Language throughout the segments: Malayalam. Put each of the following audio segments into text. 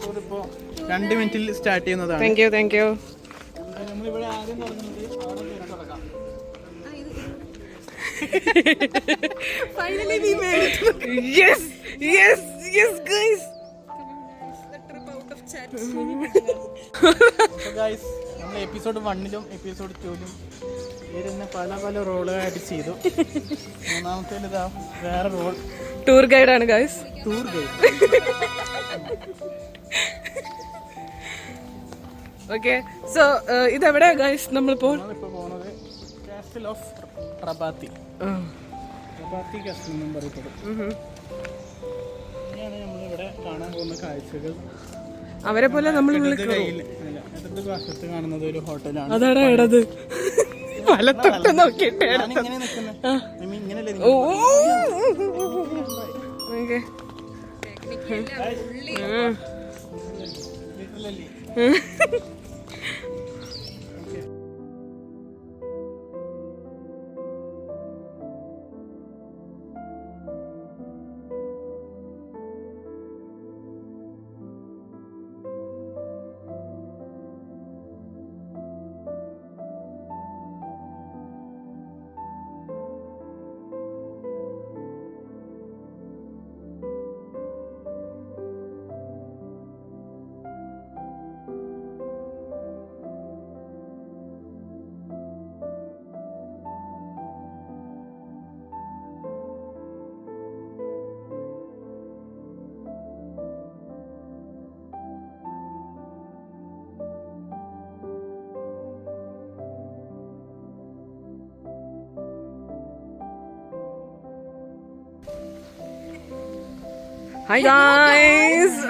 ടൂർ ഇപ്പോൾ 2 മിനിറ്റിൽ സ്റ്റാർട്ട് ചെയ്യുന്നതാണ്. താങ്ക് യു നമ്മളിവിടെ ആദ്യം പറഞ്ഞത് അവിടെ കയറി തുടങ്ങാം. Finally we made it. Yes guys. The trip out of chat. So guys, നമ്മൾ എപ്പിസോഡ് 1-ലും എപ്പിസോഡ് 2-ലും ഇവരെന്നെ പല റോളുകളായിട്ട് ചെയ്തു. മൂന്നാമത്തേൽ ഇതാ വേറെ റോൾ, ടൂർ ഗൈഡ് ആണ് guys. Tour guide. Okay, so ഇതെവിടെയാ ഗൈസ് നമ്മളിപ്പോൾ പോകുന്നത്? Castle of Rabati. Rabati castle എന്നും പറയപ്പെടും. ഇങ്ങനെയാണ് നമ്മളിവിടെ കാണാൻ പോകുന്ന കാഴ്ചകൾ. അവരെ പോലെ നമ്മൾ ഇടത് വശത്ത് കാണുന്നത് ഒരു ഹോട്ടലാണ്. അതാണ് ഇടത് വലത്തൊക്കെ നോക്കിയിട്ട് ഞാനിങ്ങനെ നിൽക്കുന്നത്. ഇങ്ങനെയല്ലേ ഹായ് ഗായ്സ്.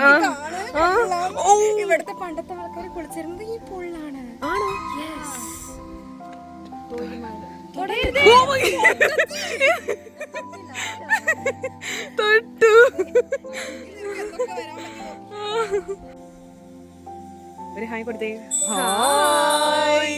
ഇവിടുത്തെ പണ്ടത്തെ ആൾക്കാർ കുളിച്ചിരുന്നത് ഈ പൂളിലാണ്. ആണോ? തൊട്ടു. ഒരു ഹായ് കൊടുത്തേ. Hi.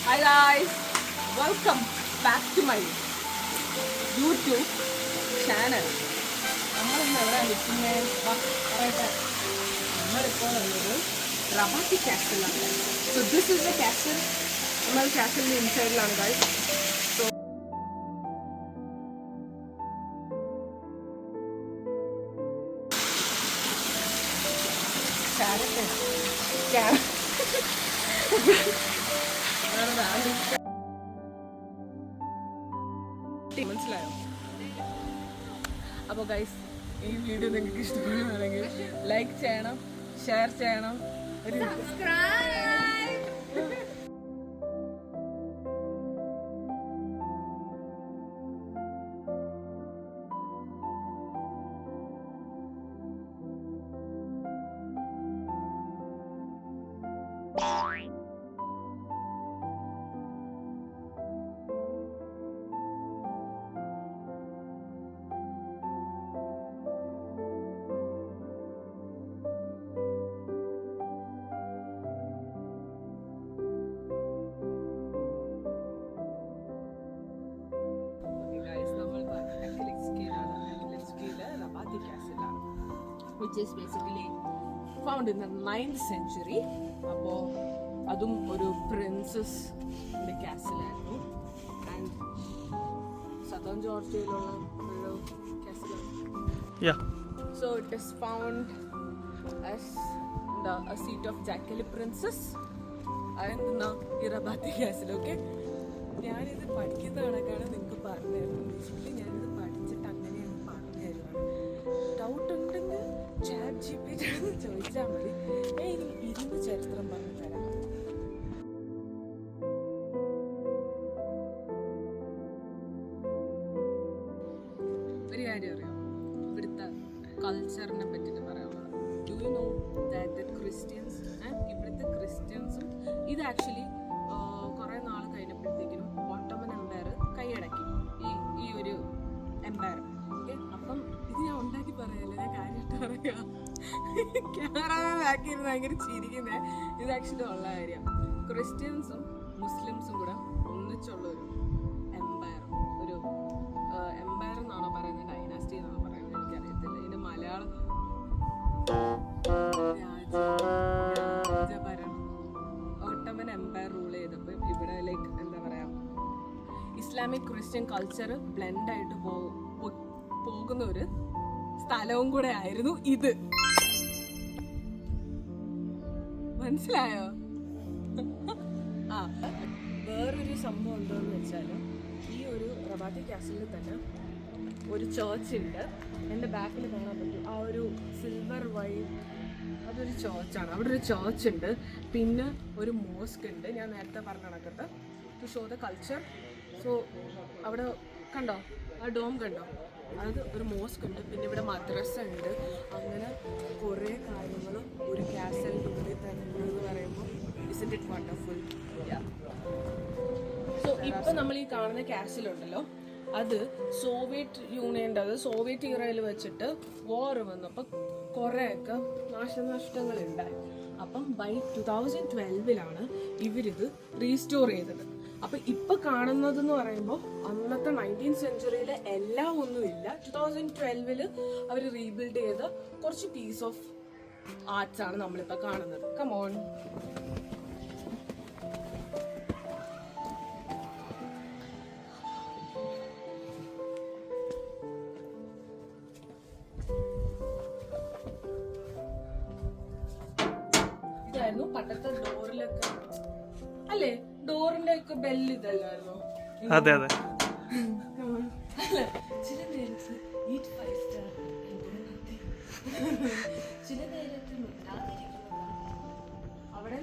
Hi guys, welcome back to my YouTube channel. നമ്മളിന്ന് എവിടെ നിൽക്കുന്നത്? നമ്മളിപ്പോൾ ഉള്ളത് റബാത്തി കാസിലാണ്. So this is the castle. നമ്മൾ കാസിലിൻ്റെ ഇൻസൈഡിലാണ് ഗൈസ്. സോ മനസ്സിലായോ? അപ്പോൾ ഗൈസ്, ഈ വീഡിയോ നിങ്ങൾക്ക് ഇഷ്ടപ്പെടുകയാണെങ്കിൽ ലൈക്ക് ചെയ്യണം, ഷെയർ ചെയ്യണം, ഒരു which is basically found in the 9th century. അപ്പോൾ അതും ഒരു പ്രിൻസസ് കാസിലായിരുന്നു. ആൻഡ് സദേൺ ജോർജിയയിലുള്ള ഒരു കാസിലാണ്. So it is found as a seat of Jackali princess and ഈ റബാത്തി കാസിൽ. ഓക്കെ, ഞാനിത് പഠിക്കുന്ന കണക്കാണ് നിങ്ങൾക്ക് പറഞ്ഞു തരുന്നത്. ഞാനിത് പഠിച്ചിട്ട് അങ്ങനെയാണ് പറഞ്ഞു തരുന്നത്. ഡൗട്ട് ഉണ്ടെങ്കിൽ ChatGPT ചോദിച്ചാൽ മതി. ഞാൻ ഇരുന്ന് ചരിത്രം പറഞ്ഞു തരാം. കാര്യം അറിയാം, ഇവിടുത്തെ കൾച്ചറിനെ പറ്റിയിട്ട് പറയാനുള്ളത്. Do you know that Christians ഇവിടുത്തെ ക്രിസ്ത്യൻസും ഇത് ആക്ച്വലി കുറേ നാൾ കഴിഞ്ഞപ്പോഴത്തേക്കിനും ഓട്ടോമൻ എംപയർ കൈയടക്കി ഈ ഒരു എംപയർ. ഓക്കെ, അപ്പം ഇത് ഞാൻ ഉണ്ടാക്കി പറയല്ലേ, ഞാൻ കാര്യമായിട്ട് പറയാം. ക്യാമറ ബാക്കിയിരുന്ന് ഭയങ്കര ചിരിക്കുന്നത്. ഇത് ആക്ച്വലി ഉള്ള കാര്യം. ക്രിസ്ത്യൻസും മുസ്ലിംസും കൂടെ ഒന്നിച്ചുള്ള ഒരു എംപയർ, ഒരു എംപയർ എന്നാണോ പറയുന്നത്, ഡൈനാസ്റ്റി എന്നാണോ പറയുന്നത്, എനിക്കറിയത്തില്ല. ഇതിൻ്റെ മലയാളം രാജഭരണം. ഓട്ടോമൻ എംപയർ റൂൾ ചെയ്തപ്പോൾ ഇവിടെ ലൈക്ക് എന്താ പറയുക, ഇസ്ലാമിക് ക്രിസ്ത്യൻ കൾച്ചർ ബ്ലെൻഡായിട്ട് പോകുന്ന ഒരു സ്ഥലവും കൂടെ ആയിരുന്നു ഇത്. മനസ്സിലായോ? ആ, വേറൊരു സംഭവം എന്താന്ന് വെച്ചാൽ, ഈ ഒരു റബാത്തി കാസിലിൽ തന്നെ ഒരു ചേർച്ച് ഉണ്ട്. എൻ്റെ ബാക്കിൽ കാണാൻ പറ്റും ആ ഒരു സിൽവർ വൈറ്റ്, അതൊരു ചേർച്ചാണ്. അവിടെ ഒരു ചേർച്ച് ഉണ്ട്, പിന്നെ ഒരു മോസ്ക് ഉണ്ട്. ഞാൻ നേരത്തെ പറഞ്ഞ കണക്കത്ത് to show the culture. So അവിടെ കണ്ടോ, ആ ഡോം കണ്ടോ, അത് ഒരു മോസ്ക് ഉണ്ട്, പിന്നെ ഇവിടെ മദ്രസ ഉണ്ട്. അങ്ങനെ കുറേ കാര്യങ്ങൾ ഒരു കാസലിൻ്റെ ഉള്ളിൽ തന്നെ എന്ന് പറയുമ്പോൾ ഇസ്ന്റ് ഇറ്റ് വണ്ടർഫുൾ. സോ ഇപ്പം നമ്മൾ ഈ കാണുന്ന കാസിലുണ്ടല്ലോ, അത് സോവിയറ്റ് യൂണിയൻ്റെ, അത് സോവിയറ്റ് ഇറയിൽ വെച്ചിട്ട് വാർ വന്നപ്പോൾ കുറേയൊക്കെ നാശനഷ്ടങ്ങൾ ഉണ്ടായി. അപ്പം ബൈ 2012 ഇവരിത് റീസ്റ്റോർ ചെയ്തത്. അപ്പം ഇപ്പം കാണുന്നതെന്ന് പറയുമ്പോൾ അന്നത്തെ 19th സെഞ്ച്വറിയിലെ എല്ലാം ഒന്നുമില്ല. 2012 അവർ റീബിൽഡ് ചെയ്ത കുറച്ച് പീസ് ഓഫ് ആർട്സ് ആണ് നമ്മളിപ്പോൾ കാണുന്നത്. കമോൺ. ഇതായിരുന്നു പണ്ടത്തെ ഡോറിലൊക്കെ അല്ലേ, ഡോറിന്റെ ഒക്കെ ബെല്ല് ഇതല്ലായിരുന്നോ? അതെ അതെ. ചില നേരത്ത് eat 5 star, ചില നേരത്ത് അവിടെ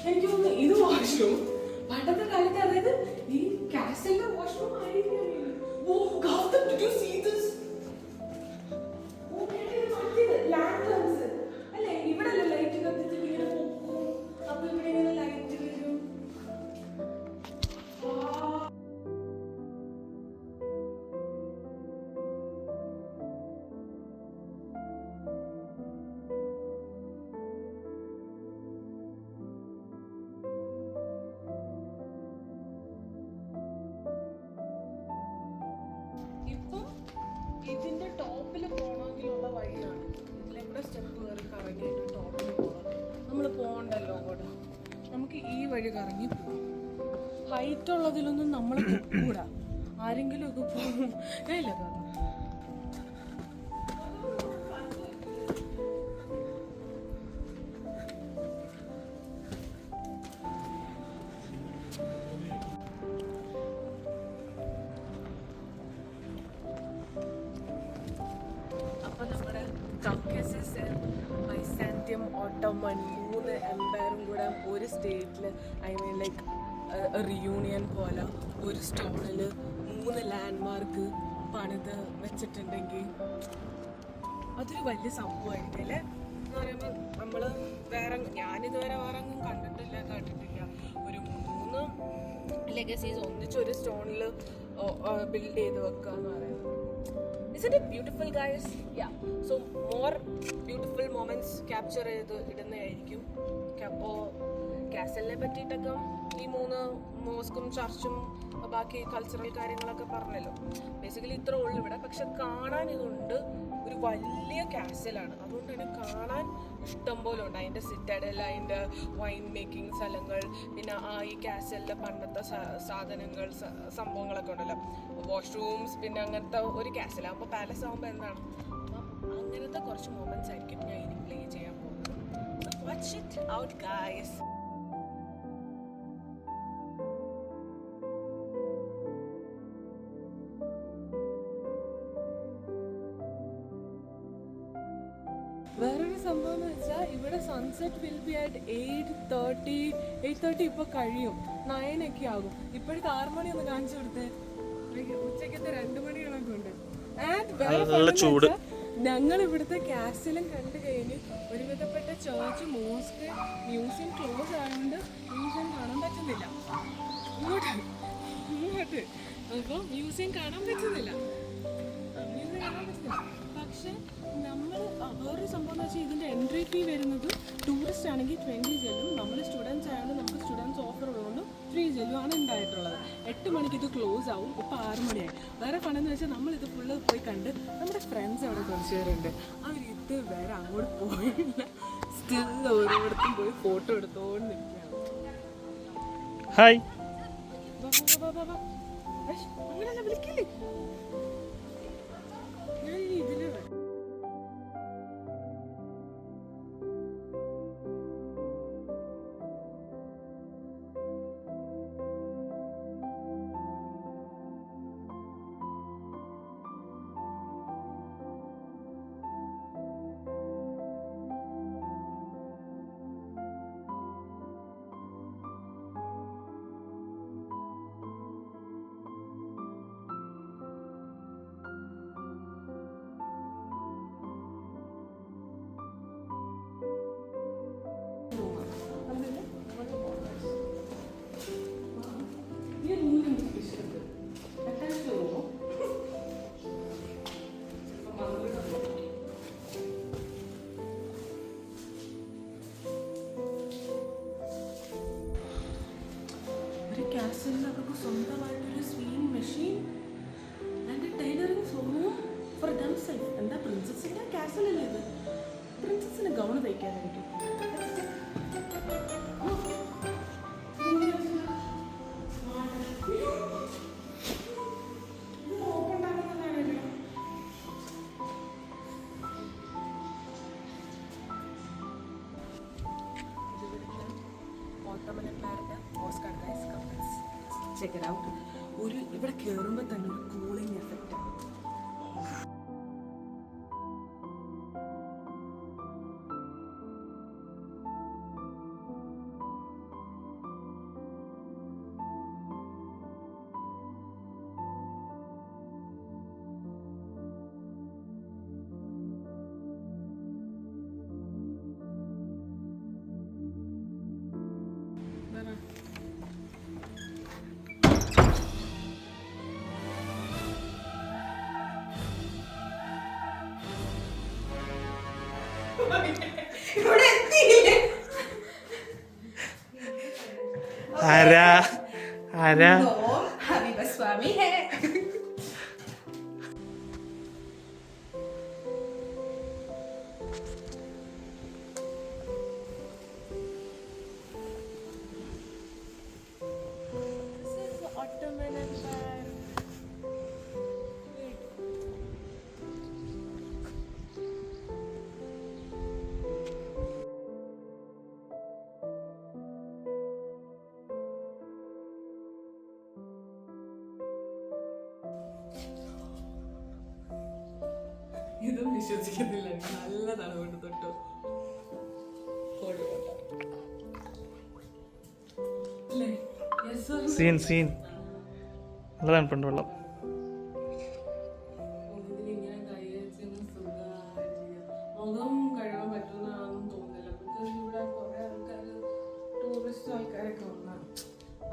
എനിക്ക് തോന്നുന്നു ഇത് വാഷ്റൂം പണ്ടത്തെ കാലത്ത്, അതായത് ഈ കാസലിന്റെ വാഷ്റൂം ആയിരിക്കും. അല്ലേ, ഇവിടെ ലൈറ്റ് കത്തിച്ച് ഇങ്ങനെ പോകും, അപ്പൊ ഇവിടെ ഇങ്ങനെ ലൈറ്റ് വരും. ഇപ്പം ഇതിന്റെ ടോപ്പിൽ പോകണമെങ്കിലുള്ള വഴിയാണ്. ഇതിലൂടെ സ്റ്റെപ്പ് കയറി കറങ്ങിയിട്ട് ടോപ്പിൽ പോകണം. നമ്മൾ പോകണ്ടല്ലോ അങ്ങോട്ട്, നമുക്ക് ഈ വഴി കറങ്ങി പോകാം. ഹൈറ്റ് ഉള്ളതിലൊന്നും നമ്മൾ കൂടാ, ആരെങ്കിലും ഒക്കെ പോകും. ഇല്ല കൗക്കാസസ്, ബൈസാന്റിയം, ഓട്ടോമൻ 3 എംപയറും കൂടെ ഒരു സ്റ്റേറ്റിൽ, ഐ മീൻ ലൈക്ക് റിയൂണിയൻ പോലെ ഒരു സ്റ്റോണിൽ 3 ലാൻഡ്മാർക്ക് പണിത് വെച്ചിട്ടുണ്ടെങ്കിൽ അതൊരു വലിയ സംഭവമായിരിക്കും അല്ലേ? എന്ന് പറയുമ്പോൾ നമ്മൾ ഞാനിതുവരെ വേറെ ഒന്നും കേട്ടിട്ടില്ല. ഒരു 3 ലെഗസീസ് ഒന്നിച്ചൊരു സ്റ്റോണിൽ ബിൽഡ് ചെയ്ത് വെക്കുക എന്ന് പറയുന്നത്. Isn't it beautiful, guys? Yeah. So more beautiful moments capture ചെയ്ത് ഇടുന്നതായിരിക്കും. അപ്പോൾ കാസലിനെ പറ്റിയിട്ടൊക്കെ ഈ 3 മോസ്കും ചർച്ചും ബാക്കി കൾച്ചറൽ കാര്യങ്ങളൊക്കെ പറഞ്ഞല്ലോ. ബേസിക്കലി ഇത്ര ഉള്ളു ഇവിടെ. പക്ഷെ കാണാൻ ഇതുണ്ട്, ഒരു വലിയ കാസലാണ്. അതുകൊണ്ട് തന്നെ കാണാൻ ഇഷ്ടം പോലെ ഉണ്ട്. അതിൻ്റെ സിറ്റഡൽ, അതിൻ്റെ വൈൻ മേക്കിംഗ് സ്ഥലങ്ങൾ, പിന്നെ ഈ കാസലിലെ പണ്ടത്തെ സാധനങ്ങൾ, സംഭവങ്ങളൊക്കെ ഉണ്ടല്ലോ, വാഷ്റൂംസ്, പിന്നെ അങ്ങനത്തെ ഒരു കാസലാകുമ്പോൾ പാലസ് ആകുമ്പോൾ എന്താണ്, അപ്പം അങ്ങനത്തെ കുറച്ച് മൊമെന്റ്സ് ആയിരിക്കും ഞാൻ ഇനി പ്ലേ ചെയ്യാൻ പോകുന്നത്. Watch it out, guys. വേറൊരു സംഭവം എന്ന് വെച്ചാൽ ഇവിടെ സൺസെറ്റ് വിൽ ബി അറ്റ് 8:30 ഇപ്പോൾ കഴിയും, 9 ഒക്കെ ആകും. ഇപ്പോഴത്തെ 6 മണി ഒന്ന് കാണിച്ചു കൊടുത്തേ, ഉച്ചക്കത്തെ 2 മണികളൊക്കെ ഉണ്ട്. ഞങ്ങൾ ഇവിടുത്തെ കാസിലും കണ്ടു കഴിഞ്ഞ് ഒരുവിധപ്പെട്ട ചേർച്ച്, മോസ്ക്, മ്യൂസിയം ക്ലോസ് ആയതുകൊണ്ട് മ്യൂസിയം കാണാൻ പറ്റുന്നില്ല. ഇങ്ങോട്ട് അപ്പോൾ മ്യൂസിയം കാണാൻ പറ്റുന്നില്ല. പക്ഷെ നമ്മൾ വേറൊരു സംഭവം എന്ന് വെച്ചാൽ ഇതിൻ്റെ എൻട്രി ഫീ വരുന്നത് ടൂറിസ്റ്റ് ആണെങ്കിൽ 20 ജെല്ലും, നമ്മൾ സ്റ്റുഡൻസ് ആയതുകൊണ്ട് നമുക്ക് സ്റ്റുഡൻസ് ഓഫർ ഉള്ളതുകൊണ്ട് 3 ജെല്ലും ആണ് ഉണ്ടായിട്ടുള്ളത്. 8 മണിക്ക് ഇത് ക്ലോസ് ആവും, ഇപ്പോൾ 6 മണിയായി. വേറെ ഫണെന്ന് വെച്ചാൽ നമ്മളിത് ഫുള്ള് പോയി കണ്ട് നമ്മുടെ ഫ്രണ്ട്സ് അവിടെ കുറച്ച് പേരുണ്ട്, അവർ ഇത് വരെ അങ്ങോട്ട് പോയില്ല, സ്റ്റിൽ ഓരോരുത്തരും പോയി ഫോട്ടോ എടുത്തോണ്ട് നിൽക്കുകയാണ്. ഹായ് അങ്ങനെയല്ല വിളിക്കില്ലേ, ഞാൻ ഇതില് കാസിലിൽ അവർക്ക് സ്വന്തമായിട്ടൊരു sewing machine and tailoring room for themself. എന്താ പ്രിൻസസിൻ്റെ കാസിലല്ലേ ഇത്? പ്രിൻസസിന് ഗൗൺ തയ്ക്കാനായിട്ട് ചെക്ക് ഇറ്റ് ഔട്ട്. ഒരു ഇവിടെ കയറുമ്പോൾ തന്നെ ഒരു കൂളിംഗ് എഫക്റ്റ്. ആരാ ആരാ ഹബീബസ്വാമി ഹേ. ഇതും വിശ്വസിക്കുന്നില്ല, നല്ലതാണ് കൊണ്ട് തൊട്ടു. സീൻ സീൻ നല്ലതാണ് പെണ്ണ് വെള്ളം. മുഖം കഴുകാൻ പറ്റുന്നതാണെന്ന് തോന്നുന്നില്ല. ഇവിടെ കുറെ ആൾക്കാർ, ടൂറിസ്റ്റ് ആൾക്കാരൊക്കെ വന്ന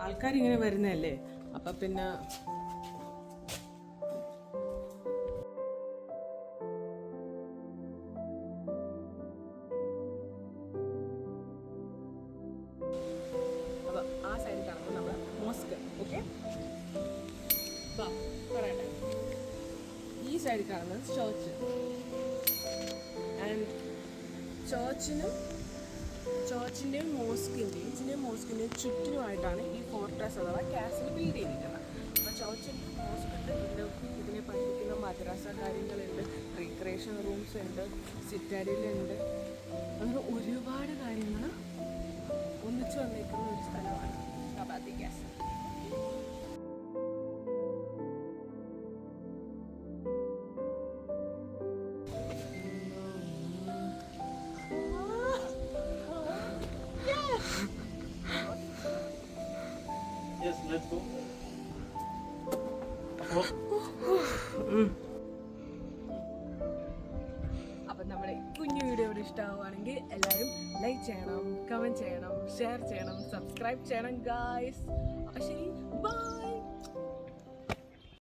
ആൾക്കാരിങ്ങനെ വരുന്നതല്ലേ, അപ്പൊ പിന്നെ ആ സൈഡിൽ കാണുമ്പോൾ നമ്മുടെ മോസ്ക്. ഓക്കെ, പറയട്ടെ. ഈ സൈഡിൽ കാണുന്നത് ചർച്ച്. ആൻഡ് ചർച്ചിൻ്റെയും മോസ്കിൻ്റെയും ചുറ്റിനുമായിട്ടാണ് ഈ ഫോർട്രസ് അഥവാ കാസിൽ ബിൽഡ് ചെയ്തിരിക്കുന്നത്. അപ്പോൾ ചർച്ചിൻ്റെ മോസ്കുണ്ട്, ഇതിനെ പഠിപ്പിക്കുന്ന മദ്രസ കാര്യങ്ങളുണ്ട്, റീക്രിയേഷൻ റൂംസ് ഉണ്ട്, സിറ്റാഡിലുണ്ട്, അങ്ങനെ ഒരുപാട് കാര്യങ്ങൾ ഒന്നിച്ചു വന്നേക്കുന്ന ഒരു സ്ഥലമാണ് അബാദി കാസിൽ. അപ്പം നമ്മുടെ കുഞ്ഞു വീഡിയോ ഇവിടെ ഇഷ്ടമാവുകയാണെങ്കിൽ എല്ലാവരും ലൈക്ക് ചെയ്യണം, കമൻറ്റ് ചെയ്യണം, ഷെയർ ചെയ്യണം, സബ്സ്ക്രൈബ് ചെയ്യണം ഗായ്സ്. അപ്പം ശരി, ബൈ.